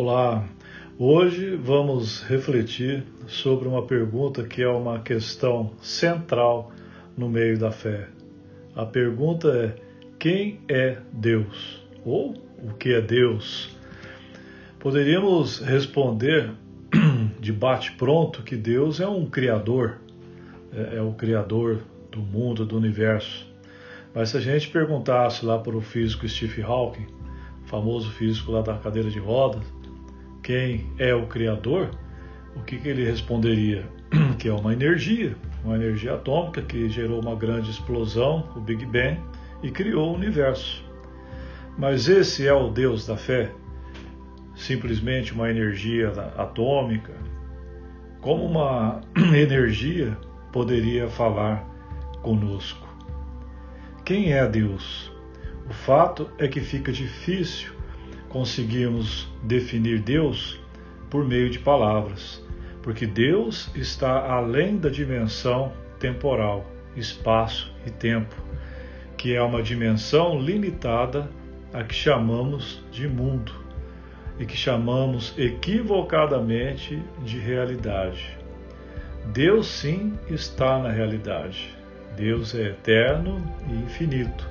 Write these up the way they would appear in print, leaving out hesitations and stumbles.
Olá, hoje vamos refletir sobre uma pergunta que é uma questão central no meio da fé. A pergunta é: quem é Deus? Ou o que é Deus? Poderíamos responder de bate-pronto que Deus é um criador, é o criador do mundo, do universo. Mas se a gente perguntasse lá para o físico Stephen Hawking, famoso físico lá da cadeira de rodas, quem é o Criador, o que ele responderia? Que é uma energia atômica que gerou uma grande explosão, o Big Bang, e criou o universo. Mas esse é o Deus da fé? Simplesmente uma energia atômica? Como uma energia poderia falar conosco? Quem é Deus? O fato é que fica difícil conseguirmos definir Deus por meio de palavras, porque Deus está além da dimensão temporal, espaço e tempo, que é uma dimensão limitada a que chamamos de mundo e que chamamos equivocadamente de realidade. Deus sim está na realidade. Deus é eterno e infinito.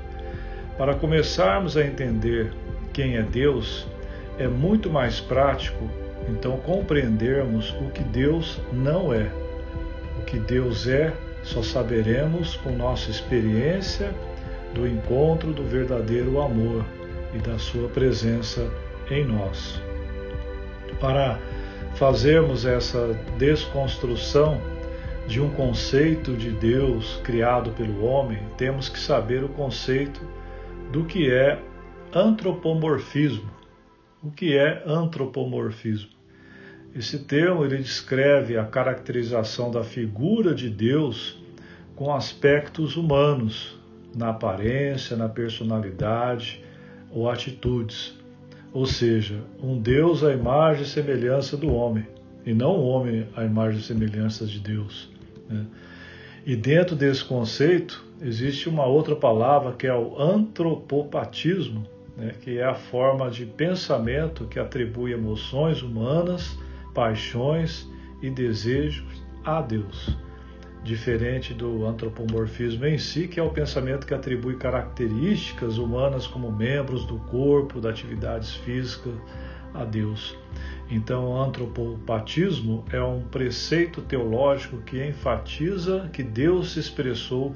Para começarmos a entender quem é Deus, é muito mais prático, então, compreendermos o que Deus não é. O que Deus é, só saberemos com nossa experiência do encontro do verdadeiro amor e da sua presença em nós. Para fazermos essa desconstrução de um conceito de Deus criado pelo homem, temos que saber o conceito do que é antropomorfismo. O que é antropomorfismo? Esse termo ele descreve a caracterização da figura de Deus com aspectos humanos, na aparência, na personalidade ou atitudes. Ou seja, um Deus à imagem e semelhança do homem, e não um homem à imagem e semelhança de Deus, né? E dentro desse conceito existe uma outra palavra que é o antropopatismo, né, que é a forma de pensamento que atribui emoções humanas, paixões e desejos a Deus. Diferente do antropomorfismo em si, que é o pensamento que atribui características humanas como membros do corpo, da atividades físicas a Deus. Então, o antropopatismo é um preceito teológico que enfatiza que Deus se expressou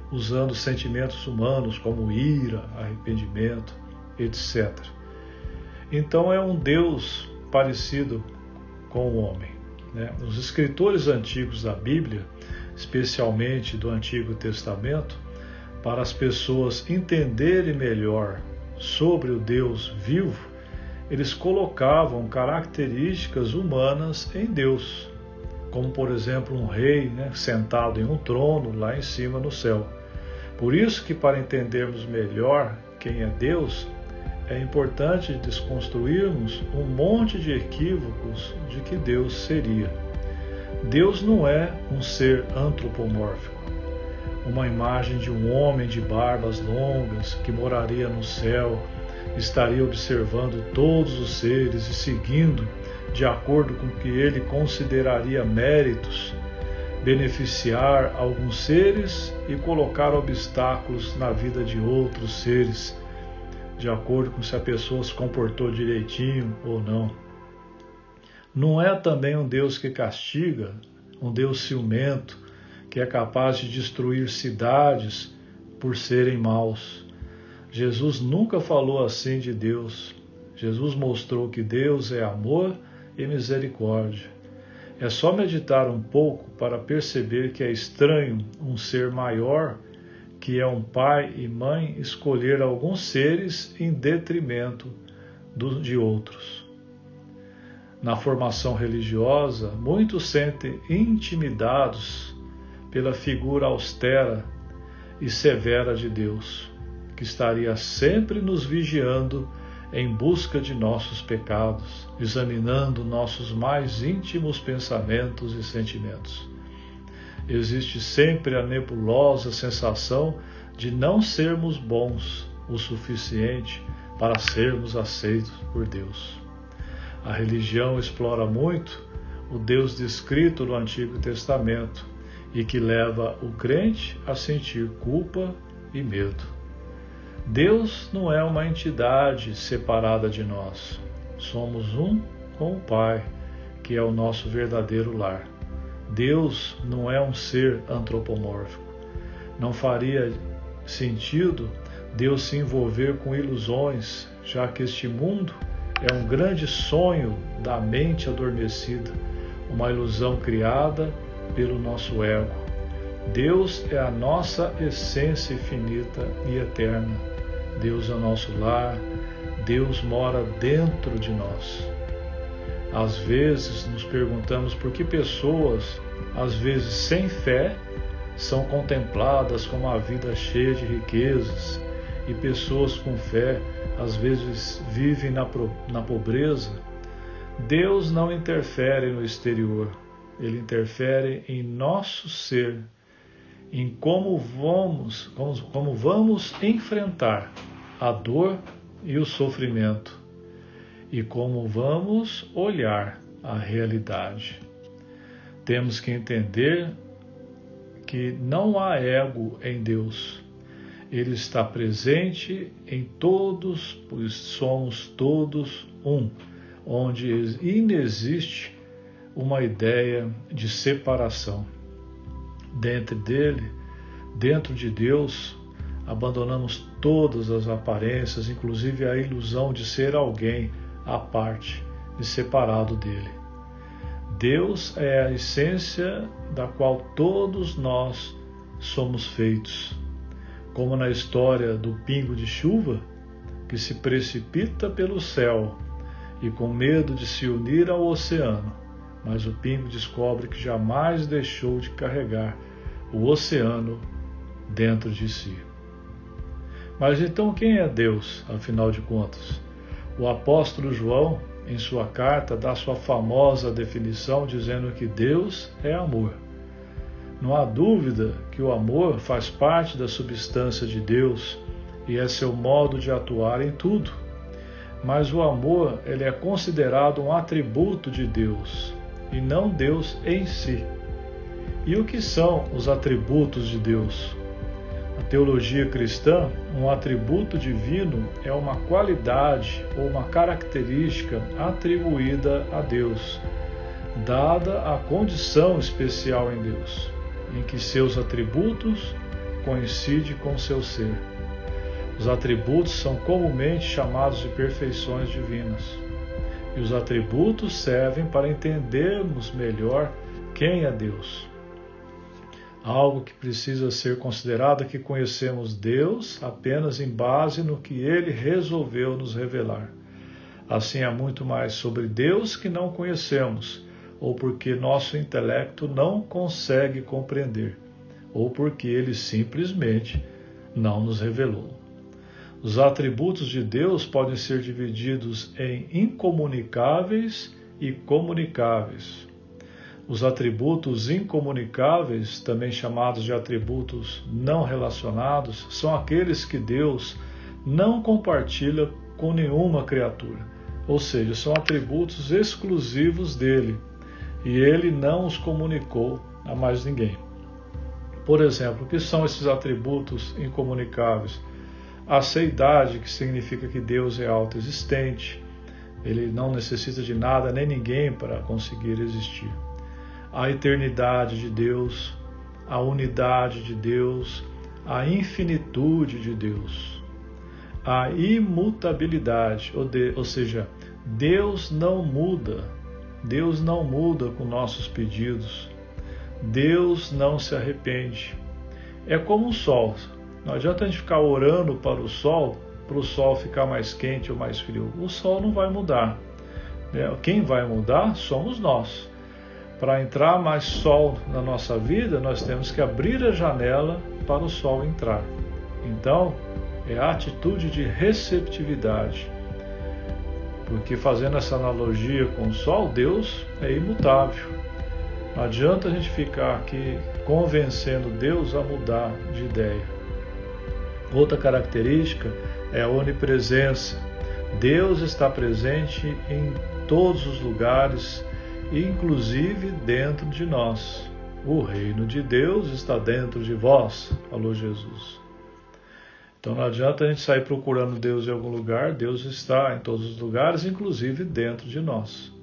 usando sentimentos humanos como ira, arrependimento, etc. Então é um Deus parecido com o homem, né? Os escritores antigos da Bíblia, especialmente do Antigo Testamento, para as pessoas entenderem melhor sobre o Deus vivo, eles colocavam características humanas em Deus, como por exemplo um rei, né, sentado em um trono lá em cima no céu. Por isso que para entendermos melhor quem é Deus, é importante desconstruirmos um monte de equívocos de que Deus seria. Deus não é um ser antropomórfico, uma imagem de um homem de barbas longas que moraria no céu, estaria observando todos os seres e seguindo de acordo com o que ele consideraria méritos, beneficiar alguns seres e colocar obstáculos na vida de outros seres, de acordo com se a pessoa se comportou direitinho ou não. Não é também um Deus que castiga, um Deus ciumento, que é capaz de destruir cidades por serem maus. Jesus nunca falou assim de Deus. Jesus mostrou que Deus é amor e misericórdia. É só meditar um pouco para perceber que é estranho um ser maior, que é um pai e mãe, escolher alguns seres em detrimento de outros. Na formação religiosa, muitos sentem intimidados pela figura austera e severa de Deus, que estaria sempre nos vigiando em busca de nossos pecados, examinando nossos mais íntimos pensamentos e sentimentos. Existe sempre a nebulosa sensação de não sermos bons o suficiente para sermos aceitos por Deus. A religião explora muito o Deus descrito no Antigo Testamento e que leva o crente a sentir culpa e medo. Deus não é uma entidade separada de nós. Somos um com o Pai, que é o nosso verdadeiro lar. Deus não é um ser antropomórfico. Não faria sentido Deus se envolver com ilusões, já que este mundo é um grande sonho da mente adormecida, uma ilusão criada pelo nosso ego. Deus é a nossa essência infinita e eterna. Deus é o nosso lar. Deus mora dentro de nós. Às vezes nos perguntamos por que pessoas, às vezes sem fé, são contempladas com uma vida cheia de riquezas, e pessoas com fé, às vezes, vivem na pobreza. Deus não interfere no exterior, Ele interfere em nosso ser, em como vamos enfrentar a dor e o sofrimento, e como vamos olhar a realidade. Temos que entender que não há ego em Deus. Ele está presente em todos, pois somos todos um, onde inexiste uma ideia de separação. Dentro de Deus, abandonamos todas as aparências, inclusive a ilusão de ser alguém à parte e separado dele. Deus é a essência da qual todos nós somos feitos. Como na história do pingo de chuva, que se precipita pelo céu e com medo de se unir ao oceano, mas o pingo descobre que jamais deixou de carregar o oceano dentro de si. Mas então quem é Deus, afinal de contas? O apóstolo João, em sua carta, dá sua famosa definição dizendo que Deus é amor. Não há dúvida que o amor faz parte da substância de Deus e é seu modo de atuar em tudo. Mas o amor, ele é considerado um atributo de Deus e não Deus em si. E o que são os atributos de Deus? Na teologia cristã, um atributo divino é uma qualidade ou uma característica atribuída a Deus, dada a condição especial em Deus, em que seus atributos coincidem com seu ser. Os atributos são comumente chamados de perfeições divinas. E os atributos servem para entendermos melhor quem é Deus. Algo que precisa ser considerado é que conhecemos Deus apenas em base no que Ele resolveu nos revelar. Assim, há muito mais sobre Deus que não conhecemos, ou porque nosso intelecto não consegue compreender, ou porque Ele simplesmente não nos revelou. Os atributos de Deus podem ser divididos em incomunicáveis e comunicáveis. Os atributos incomunicáveis, também chamados de atributos não relacionados, são aqueles que Deus não compartilha com nenhuma criatura, ou seja, são atributos exclusivos dele, e ele não os comunicou a mais ninguém. Por exemplo, o que são esses atributos incomunicáveis? A seidade, que significa que Deus é autoexistente, ele não necessita de nada nem ninguém para conseguir existir. A eternidade de Deus, a unidade de Deus, a infinitude de Deus, a imutabilidade, ou seja, Deus não muda com nossos pedidos, Deus não se arrepende. É como o sol, não adianta a gente ficar orando para o sol ficar mais quente ou mais frio, o sol não vai mudar, quem vai mudar somos nós. Para entrar mais sol na nossa vida, nós temos que abrir a janela para o sol entrar. Então, é a atitude de receptividade. Porque fazendo essa analogia com o sol, Deus é imutável. Não adianta a gente ficar aqui convencendo Deus a mudar de ideia. Outra característica é a onipresença. Deus está presente em todos os lugares, inclusive dentro de nós. O reino de Deus está dentro de vós, falou Jesus. Então não adianta a gente sair procurando Deus em algum lugar, Deus está em todos os lugares, inclusive dentro de nós.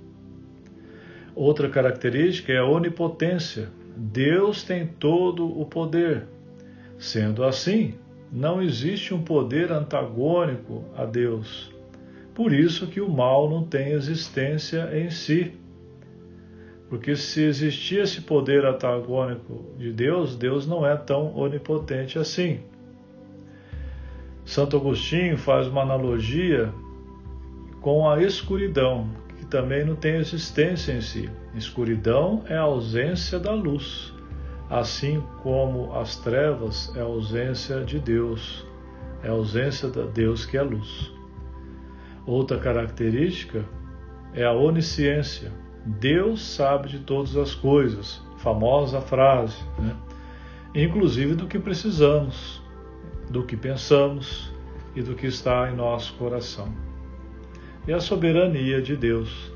Outra característica é a onipotência. Deus tem todo o poder. Sendo assim, não existe um poder antagônico a Deus. Por isso que o mal não tem existência em si. Porque se existir esse poder antagônico de Deus, Deus não é tão onipotente assim. Santo Agostinho faz uma analogia com a escuridão, que também não tem existência em si. Escuridão é a ausência da luz, assim como as trevas é a ausência de Deus, é a ausência de Deus que é luz. Outra característica é a onisciência. Deus sabe de todas as coisas, famosa frase, né? Inclusive do que precisamos, do que pensamos e do que está em nosso coração. E a soberania de Deus.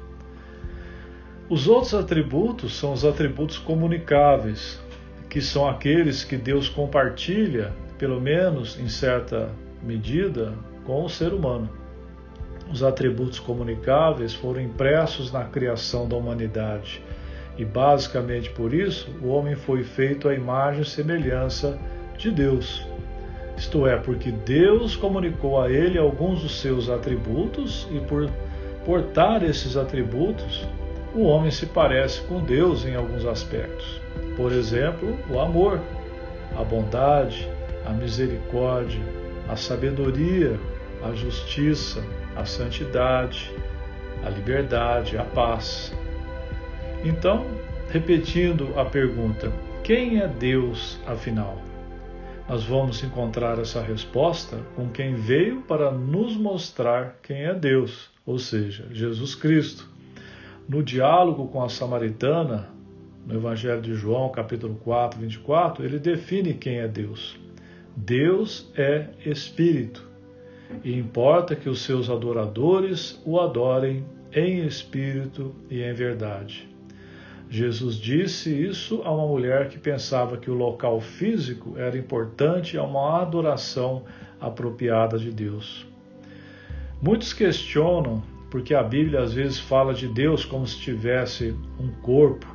Os outros atributos são os atributos comunicáveis, que são aqueles que Deus compartilha, pelo menos em certa medida, com o ser humano. Os atributos comunicáveis foram impressos na criação da humanidade e, basicamente por isso, o homem foi feito à imagem e semelhança de Deus. Isto é, porque Deus comunicou a ele alguns dos seus atributos e, por portar esses atributos, o homem se parece com Deus em alguns aspectos. Por exemplo, o amor, a bondade, a misericórdia, a sabedoria, a justiça, a santidade, a liberdade, a paz. Então, repetindo a pergunta, quem é Deus, afinal? Nós vamos encontrar essa resposta com quem veio para nos mostrar quem é Deus, ou seja, Jesus Cristo. No diálogo com a samaritana, no Evangelho de João, capítulo 4, 24, ele define quem é Deus. Deus é Espírito, e importa que os seus adoradores o adorem em espírito e em verdade. Jesus disse isso a uma mulher que pensava que o local físico era importante a uma adoração apropriada de Deus. Muitos questionam porque a Bíblia às vezes fala de Deus como se tivesse um corpo.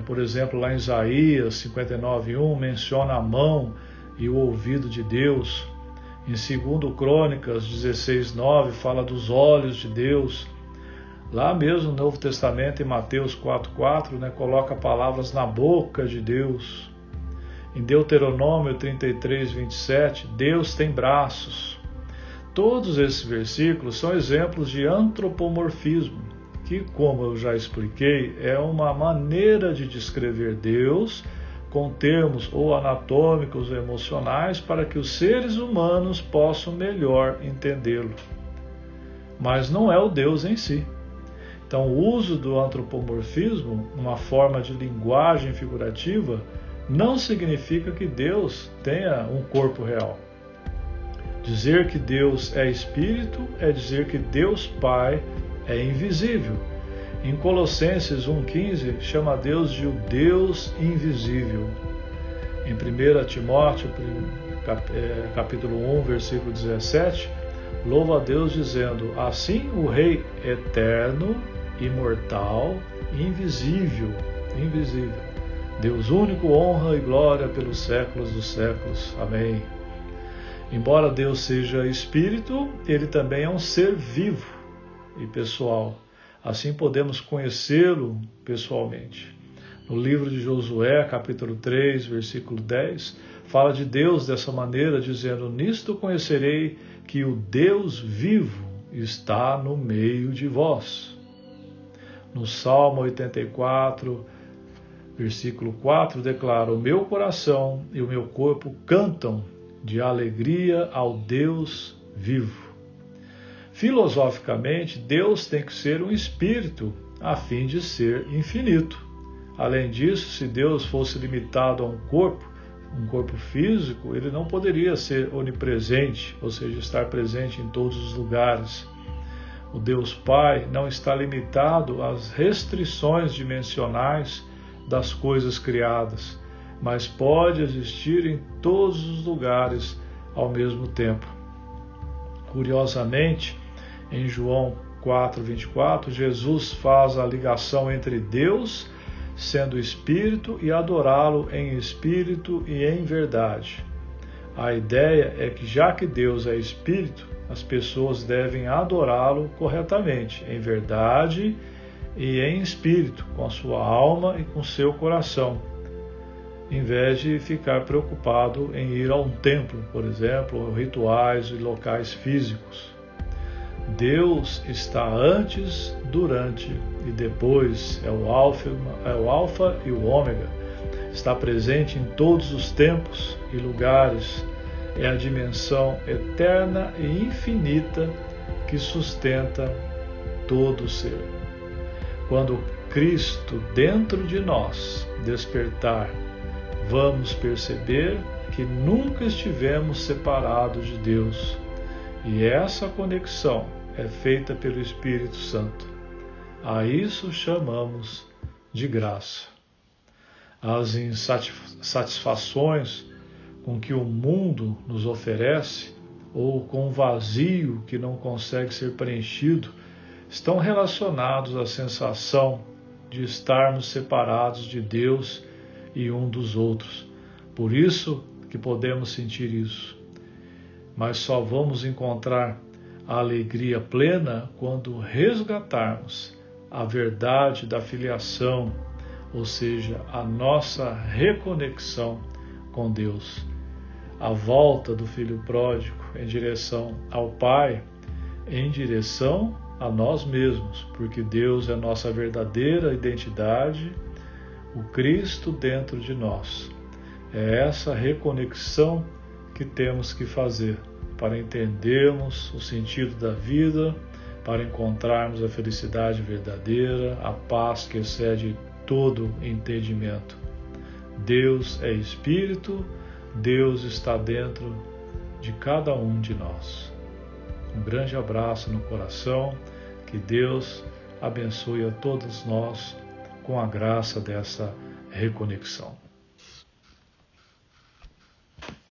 Por exemplo, lá em Isaías 59:1 menciona a mão e o ouvido de Deus. Em 2 Crônicas 16:9 fala dos olhos de Deus. Lá mesmo no Novo Testamento, em Mateus 4:4, coloca palavras na boca de Deus. Em Deuteronômio 33:27, Deus tem braços. Todos esses versículos são exemplos de antropomorfismo, que, como eu já expliquei, é uma maneira de descrever Deus com termos ou anatômicos ou emocionais para que os seres humanos possam melhor entendê-lo. Mas não é o Deus em si. Então, o uso do antropomorfismo, uma forma de linguagem figurativa, não significa que Deus tenha um corpo real. Dizer que Deus é espírito é dizer que Deus Pai é invisível. Em Colossenses 1,15, chama Deus de o Deus invisível. Em 1 Timóteo, capítulo 1, versículo 17, louva a Deus dizendo, assim o Rei eterno, imortal, invisível, Deus único, honra e glória pelos séculos dos séculos. Amém. Embora Deus seja espírito, ele também é um ser vivo e pessoal. Assim podemos conhecê-lo pessoalmente. No livro de Josué, capítulo 3, versículo 10, fala de Deus dessa maneira, dizendo, nisto conhecerei que o Deus vivo está no meio de vós. No Salmo 84, versículo 4, declara, o meu coração e o meu corpo cantam de alegria ao Deus vivo. Filosoficamente, Deus tem que ser um espírito, a fim de ser infinito. Além disso, se Deus fosse limitado a um corpo físico, ele não poderia ser onipresente, ou seja, estar presente em todos os lugares. O Deus Pai não está limitado às restrições dimensionais das coisas criadas, mas pode existir em todos os lugares ao mesmo tempo. Curiosamente, em João 4:24, Jesus faz a ligação entre Deus, sendo Espírito, e adorá-lo em espírito e em verdade. A ideia é que, já que Deus é Espírito, as pessoas devem adorá-lo corretamente, em verdade e em espírito, com a sua alma e com seu coração, em vez de ficar preocupado em ir a um templo, por exemplo, ou rituais e locais físicos. Deus está antes, durante e depois, é o alfa e o ômega. Está presente em todos os tempos e lugares. É a dimensão eterna e infinita que sustenta todo o ser. Quando Cristo dentro de nós despertar, vamos perceber que nunca estivemos separados de Deus. E essa conexão é feita pelo Espírito Santo. A isso chamamos de graça. As insatisfações com que o mundo nos oferece, ou com o vazio que não consegue ser preenchido, estão relacionados à sensação de estarmos separados de Deus e um dos outros. Por isso que podemos sentir isso. Mas só vamos encontrar a alegria plena quando resgatarmos a verdade da filiação, ou seja, a nossa reconexão com Deus. A volta do filho pródigo em direção ao Pai, em direção a nós mesmos, porque Deus é nossa verdadeira identidade, o Cristo dentro de nós. É essa reconexão que temos que fazer para entendermos o sentido da vida, para encontrarmos a felicidade verdadeira, a paz que excede todo entendimento. Deus é Espírito, Deus está dentro de cada um de nós. Um grande abraço no coração, que Deus abençoe a todos nós com a graça dessa reconexão.